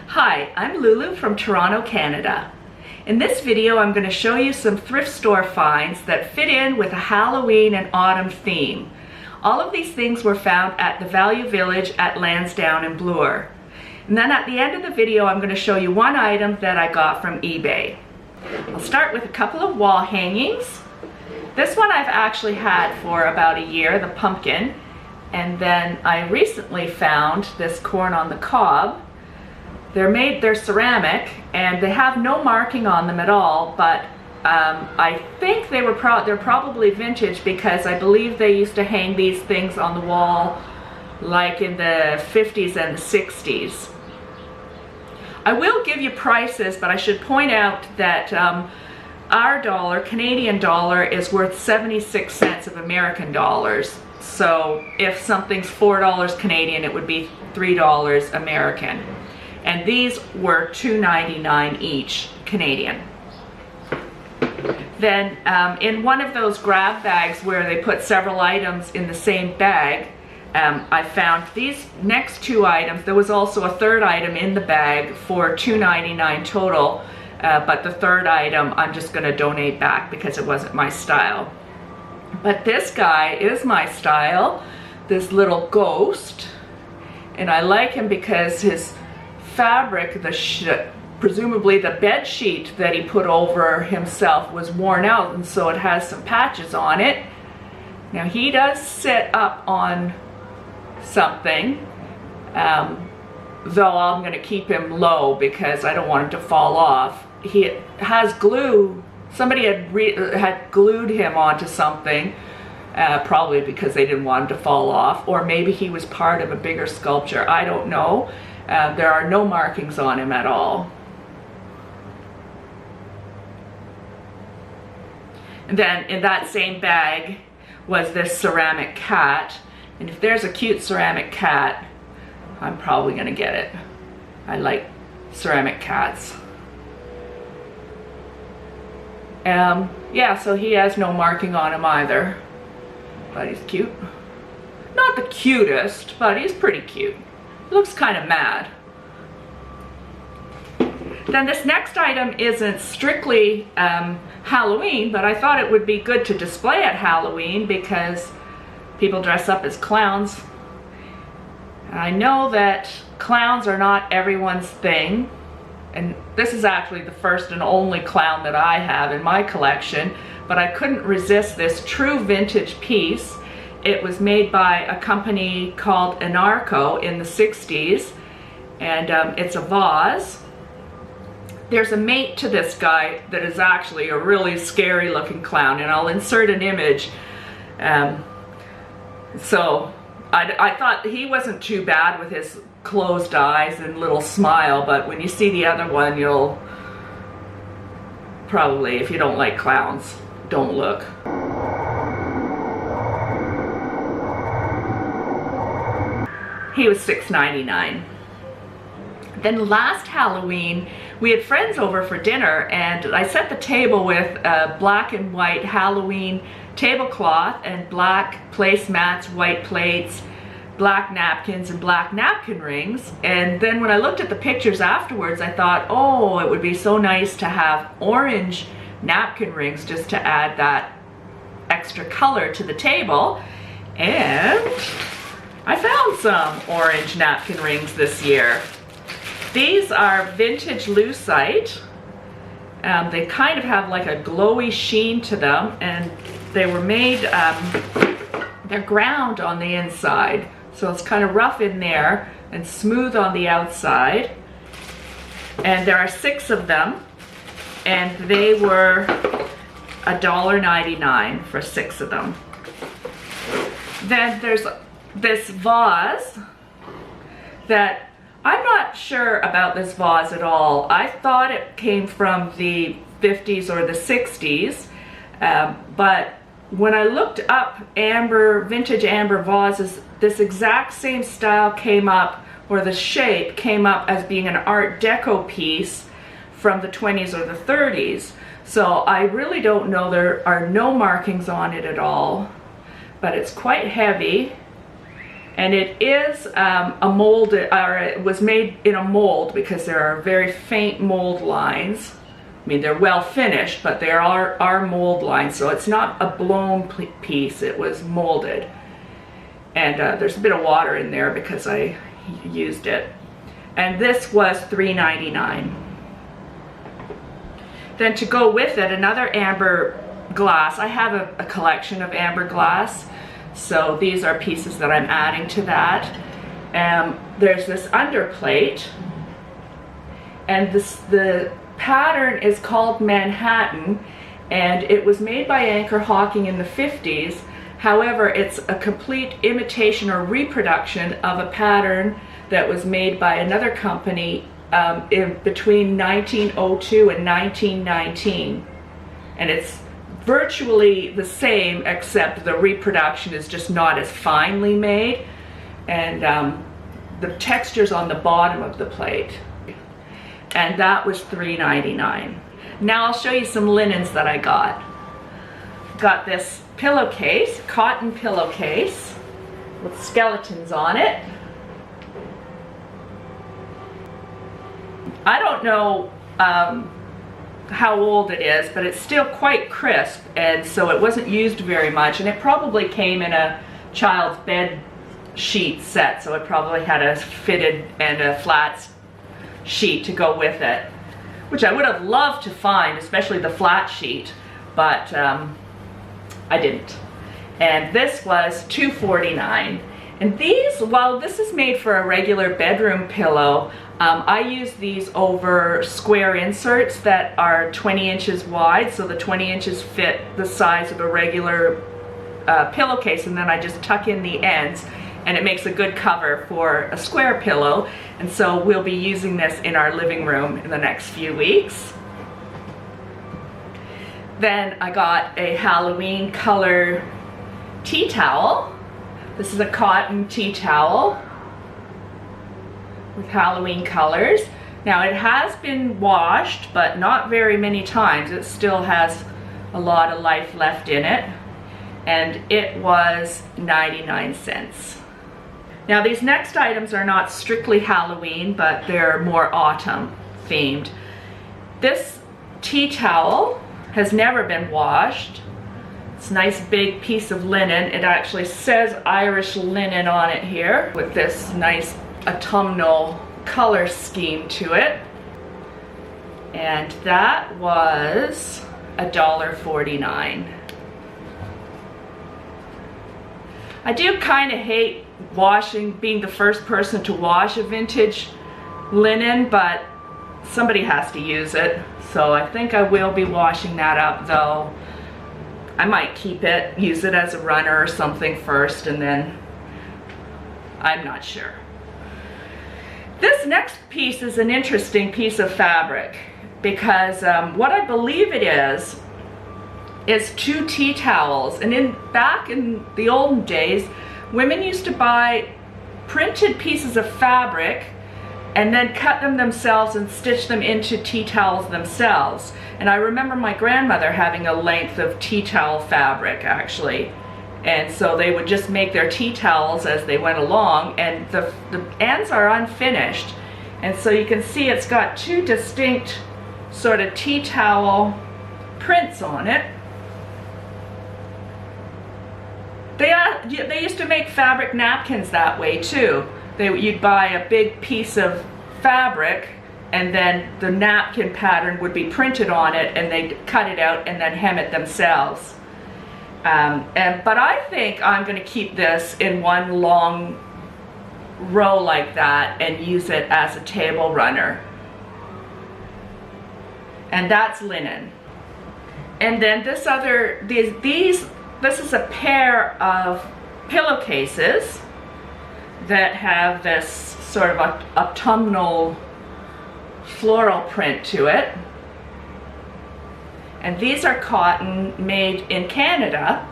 Hi, I'm Lulu from Toronto, Canada. In this video, I'm going to show you some thrift store finds that fit in with a Halloween and autumn theme. All of these things were found at the Value Village at Lansdowne and Bloor. And then at the end of the video, I'm going to show you one item that I got from eBay. I'll start with a couple of wall hangings. This one I've actually had for about a year, the pumpkin. And then I recently found this corn on the cob. They're ceramic and they have no marking on them at all, but I think they're probably vintage because I believe they used to hang these things on the wall like in the 50s and the 60s. I will give you prices, but I should point out that our dollar, Canadian dollar, is worth 76 cents of American dollars. So if something's $4 Canadian, it would be $3 American. And these were $2.99 each Canadian. Then in one of those grab bags where they put several items in the same bag, I found these next two items. There was also a third item in the bag for $2.99 total, but the third item I'm just going to donate back because it wasn't my style. But this guy is my style, this little ghost, and I like him because his fabric, presumably the bed sheet that he put over himself, was worn out, and so it has some patches on it. Now he does sit up on something, though I'm going to keep him low because I don't want him to fall off. He has glue. Somebody had glued him onto something, probably because they didn't want him to fall off, or maybe he was part of a bigger sculpture. I don't know. There are no markings on him at all. And then in that same bag was this ceramic cat. And if there's a cute ceramic cat, I'm probably going to get it. I like ceramic cats. Yeah, so he has no marking on him either. But he's cute. Not the cutest, but he's pretty cute. Looks kind of mad. Then this next item isn't strictly Halloween, but I thought it would be good to display at Halloween because people dress up as clowns. And I know that clowns are not everyone's thing, and this is actually the first and only clown that I have in my collection, but I couldn't resist this true vintage piece. It was made by a company called Anarco in the 60s, and it's a vase. There's a mate to this guy that is actually a really scary looking clown, and I'll insert an image. So I thought he wasn't too bad with his closed eyes and little smile, but when you see the other one, you'll probably, if you don't like clowns, don't look. He was $6.99. Then last Halloween, we had friends over for dinner, and I set the table with a black and white Halloween tablecloth and black placemats, white plates, black napkins, and black napkin rings. And then when I looked at the pictures afterwards, I thought, oh, it would be so nice to have orange napkin rings just to add that extra color to the table. And I found some orange napkin rings this year. These are vintage lucite. They kind of have like a glowy sheen to them, and they were made, they're ground on the inside, so it's kind of rough in there and smooth on the outside. And there are 6 of them, and they were $1.99 for 6 of them. Then there's this vase that I'm not sure about. This vase at all. I thought it came from the 50s or the 60s, but when I looked up vintage amber vases, this exact same style came up, or the shape came up as being an Art Deco piece from the 20s or the 30s. So I really don't know. There are no markings on it at all, but it's quite heavy. And it is a mold, or it was made in a mold because there are very faint mold lines. I mean, they're well finished, but there are mold lines, so it's not a blown piece, it was molded. And there's a bit of water in there because I used it. And this was $3.99. Then to go with it, another amber glass. I have a collection of amber glass, so these are pieces that I'm adding to that. There's this underplate, and the pattern is called Manhattan, and it was made by Anchor Hawking in the 50s. However, it's a complete imitation or reproduction of a pattern that was made by another company in between 1902 and 1919. And it's virtually the same, except the reproduction is just not as finely made, and the texture's on the bottom of the plate. And that was $3.99. Now I'll show you some linens that I got. Got this pillowcase, cotton pillowcase with skeletons on it. I don't know how old it is, but it's still quite crisp, and so it wasn't used very much, and it probably came in a child's bed sheet set, so it probably had a fitted and a flat sheet to go with it, which I would have loved to find, especially the flat sheet, but I didn't. And this was $2.49. And these, while this is made for a regular bedroom pillow, I use these over square inserts that are 20 inches wide, so the 20 inches fit the size of a regular pillowcase, and then I just tuck in the ends, and it makes a good cover for a square pillow. And so we'll be using this in our living room in the next few weeks. Then I got a Halloween color tea towel. This is a cotton tea towel with Halloween colors. Now it has been washed, but not very many times. It still has a lot of life left in it. And it was 99 cents. Now these next items are not strictly Halloween, but they're more autumn themed. This tea towel has never been washed. It's a nice big piece of linen. It actually says Irish linen on it here with this nice autumnal color scheme to it. And that was $1.49. I do kind of hate being the first person to wash a vintage linen, but somebody has to use it, so I think I will be washing that up, though. I might keep it, use it as a runner or something first, and then I'm not sure. This next piece is an interesting piece of fabric, because what I believe it is two tea towels. And back in the olden days, women used to buy printed pieces of fabric and then cut them themselves and stitch them into tea towels themselves. And I remember my grandmother having a length of tea towel fabric, actually. And so they would just make their tea towels as they went along, and the ends are unfinished. And so you can see it's got two distinct sort of tea towel prints on it. They used to make fabric napkins that way too. You'd buy a big piece of fabric, and then the napkin pattern would be printed on it, and they'd cut it out and then hem it themselves. But I think I'm going to keep this in one long row like that and use it as a table runner. And that's linen. And then this is a pair of pillowcases that have this sort of autumnal floral print to it. And these are cotton made in Canada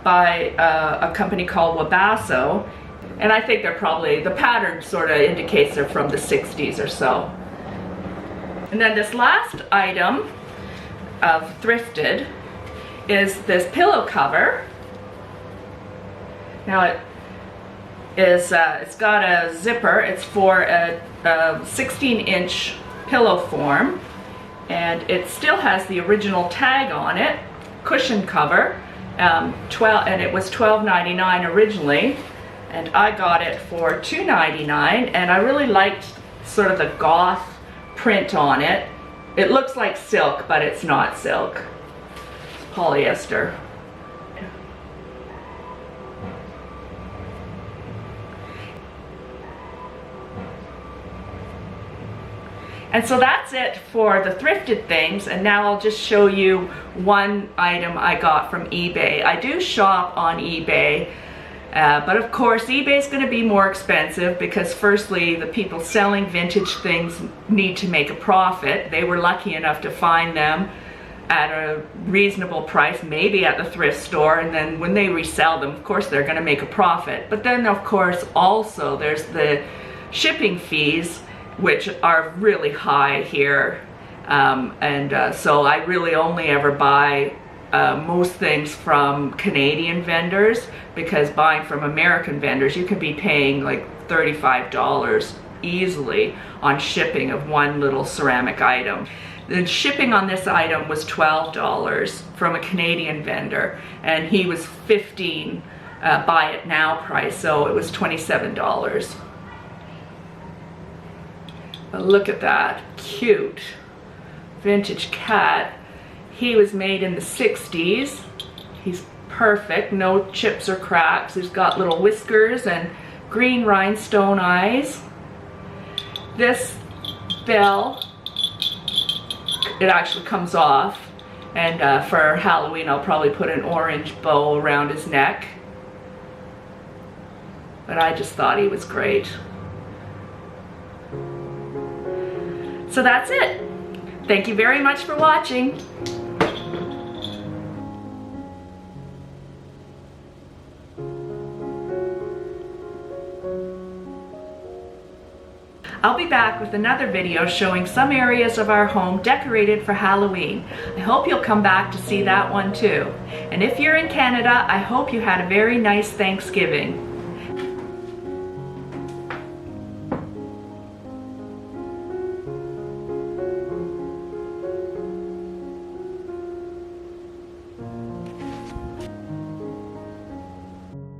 by a company called Vase. And I think they're probably, the pattern sort of indicates they're from the 60s or so. And then this last item of thrifted is this pillow cover. Now is it's got a zipper. It's for a 16-inch pillow form, and it still has the original tag on it, cushion cover, and it was $12.99 originally, and I got it for $2.99, and I really liked sort of the goth print on it. It looks like silk, but it's not silk. It's polyester. And so that's it for the thrifted things, and now I'll just show you one item I got from eBay. I do shop on eBay, but of course eBay is going to be more expensive because firstly the people selling vintage things need to make a profit. They were lucky enough to find them at a reasonable price, maybe at the thrift store, and then when they resell them, of course they're going to make a profit. But then of course also there's the shipping fees, which are really high here, so I really only ever buy most things from Canadian vendors, because buying from American vendors you can be paying like $35 easily on shipping of one little ceramic item. The shipping on this item was $12 from a Canadian vendor, and he was $15 buy it now price, so it was $27. But look at that, cute vintage cat. He was made in the 60s. He's perfect, no chips or cracks. He's got little whiskers and green rhinestone eyes. This bell, it actually comes off, and for Halloween I'll probably put an orange bow around his neck. But I just thought he was great. So that's it. Thank you very much for watching. I'll be back with another video showing some areas of our home decorated for Halloween. I hope you'll come back to see that one too. And if you're in Canada, I hope you had a very nice Thanksgiving.